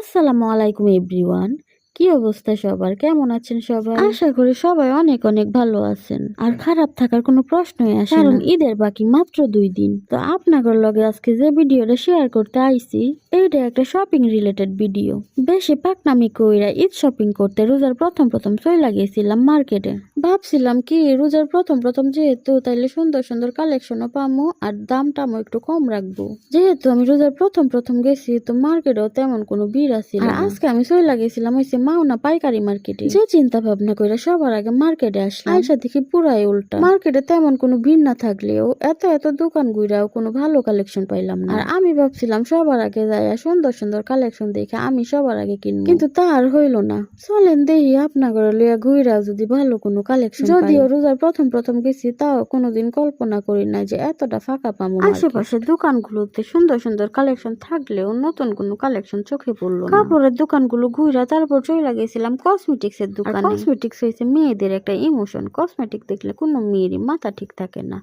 আসসালামু আলাইকুম এভরিওয়ান। কি অবস্থা সবার? কেমন আছেন সবাই? আশা করি সবাই অনেক অনেক ভালো আছেন। আর খারাপ থাকার কোনো প্রশ্নই আসে না, কারণ ঈদের বাকি মাত্র 2 দিন। তো আপনাদের লগে আজকে যে ভিডিওটা শেয়ার করতে আইছি, এইটা একটা শপিং রিলেটেড ভিডিও। বেশি পাকনামি কইরা ঈদ শপিং করতে রোজার প্রথম প্রথম চইলা গেছিলাম মার্কেটে। ভাবছিলাম কি রোজার প্রথম প্রথম যেহেতু তাইলে সুন্দর সুন্দর কালেকশনও পামো আর দামটামও একটু কম রাখবো। যেহেতু আমি রোজার প্রথম প্রথম গেছি, তো মার্কেটেও তেমন কোনো ভিড় আছিল না। আজকে আমি চইলা গেছিলাম হইছে মাওনা পাইকারি মার্কেটে। যে চিন্তা ভাবনা কইরা সবার আগে মার্কেটে আসলাম, আইসা দেখি পুরাই উল্টা। মার্কেটে তেমন কোনো ভিড় না থাকলেও এত এত দোকান ঘুরাও কোনো ভালো কালেকশন পাইলাম না। আর আমি ভাবছিলাম সবার আগে যাইয়া সুন্দর সুন্দর কালেকশন দেখে আমি সবার আগে কিনবো, কিন্তু তা আর হইলো না। চলেন দেখি আপনাদের লইয়া ঘুরাও যদি ভালো কোনো কালেকশন। যদিও রোজার প্রথম প্রথম গেছি, তাও কোনোদিন কল্পনা করি না যে এতটা ফাঁকা পাবো। আশেপাশে দোকানগুলোতে সুন্দর সুন্দর কালেকশন থাকলেও নতুন কোনো কালেকশন চোখে পড়লো না। কাপড়ের দোকানগুলো ঘুরা তারপর চলে গেছিলাম কসমেটিক্স এর দোকানে। কসমেটিক্স হয়েছে মেয়েদের একটা ইমোশন। কসমেটিক দেখলে কোনো মেয়েরই মাথা ঠিক থাকে না,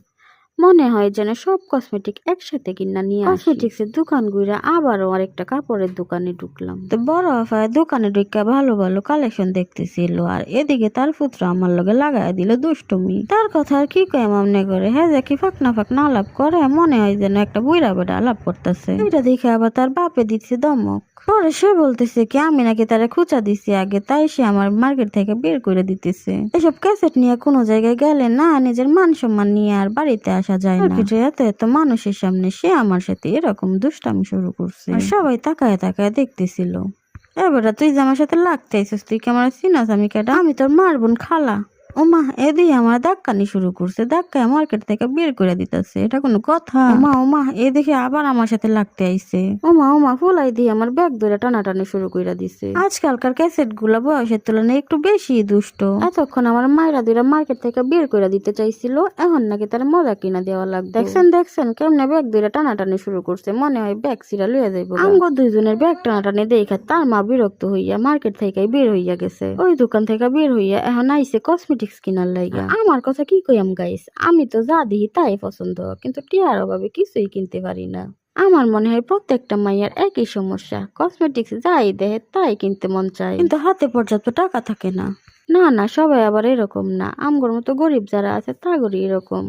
মনে হয় যেন সব কসমেটিক একসাথে কিনা নিয়ে। কসমেটিক্স এর দোকান ঘুরে আবারও আরেকটা কাপড়ের দোকানে ঢুকলাম। তো বড় আফায় দোকানে ঢুকা ভালো ভালো কালেকশন দেখতেছিল, আর এদিকে তার পুত্র আমার লগে লাগাই দিল দুষ্টুমি। তার কথা আর কি কয় মনে করে, হ্যাঁ যে কি ফাঁকনা ফাঁকনা আলাপ করে, মনে হয় যেন একটা বুইড়া বেড়া আলাপ করতেছে। এটা দেখে আবার তার বাপে দিচ্ছে দমক। পরে সে বলতেছে কি আমি নাকি তারা খুঁচা দিছি আগে, তাই সে আমার মার্কেট থেকে বের করে দিতেছে। এসব ক্যাসেট নিয়ে কোনো জায়গায় গেলে না নিজের মান সম্মান নিয়ে আর বাড়িতে আসা যায় না। এত এত মানুষের সামনে সে আমার সাথে এরকম দুষ্টামি শুরু করছে, সবাই তাকায় তাকায় দেখতেছিল। এবারে তুই যে আমার সাথে লাগতে আইছিস, তুই কি আমার চিনাস? আমি কেটা? আমি তোর মার বোন খালা। ওমা এদি আমার ধাক্কানি শুরু করছে, ধাক্কায় মার্কেট থেকে বের করে দিতেছে। এটা কোনো কথা? ওমা ওমা এ দেখে আবার আমার সাথে লাগতে আইছে। ওমা ওমা ফুলাই দিয়ে আমার ব্যাগ ধরে টানাটানি শুরু করে দিছে। আজকালকার ক্যাসেট গুলা বয়সের তুলনায় একটু বেশি দুষ্ট। এতক্ষণ আমার মায়েরা দুইরা মার্কেট থেকে বের করে দিতে চাইছিল, এখন নাকি তার মজা কিনা দেওয়া লাগবে। দেখছেন দেখছেন কেমনে ব্যাগ ধরে টানাটানি শুরু করছে, মনে হয় ব্যাগ সিরা লইয়া যাইবো। আমগো দুইজনের ব্যাগ টানাটানি দেখে তার মা বিরক্ত হইয়া মার্কেট থেকে বের হইয়া গেছে। ওই দোকান থেকে বের হইয়া এখন আইছে কসমেটিক্স কিনার লাইগা। আমার কথা কি কইয়াম গাইস, আমি তো যা দেখি তাই পছন্দ, কিন্তু টিয়ার অভাবে কিছুই কিনতে পারি না। আমার মনে হয় প্রত্যেকটা মাইয়ার একই সমস্যা, কসমেটিক্স যাই দেহে তাই কিনতে মন চায়, কিন্তু হাতে পর্যাপ্ত টাকা থাকে না। না না, সবাই আবার এরকম না, আমগোর মতো গরিব যারা আছে তাগরই এরকম।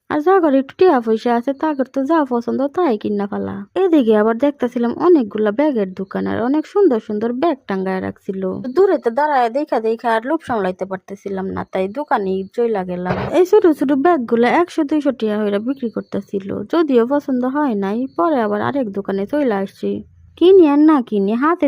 আর যাগর একটু টিয়া পয়সা আছে তাগর তো যা পছন্দ তাই কিনা ফেলা। এদিকে আবার দেখতেছিলাম অনেকগুলা ব্যাগের দোকান, আর অনেক সুন্দর সুন্দর ব্যাগ টাঙ্গায় রাখছিল। দূরেতে দাঁড়ায় দেখা দেখা আর লোভ সামলাইতে পারতেছিলাম না, তাই দোকানে চইলা গেলাম। এই ছোট ছোট ব্যাগ গুলা 100-200 টাকা হইরা বিক্রি করতেছিল, যদিও পছন্দ হয় নাই। পরে আবার আরেক দোকানে চইলা আসছি, কিনি আর না কিনি হাতে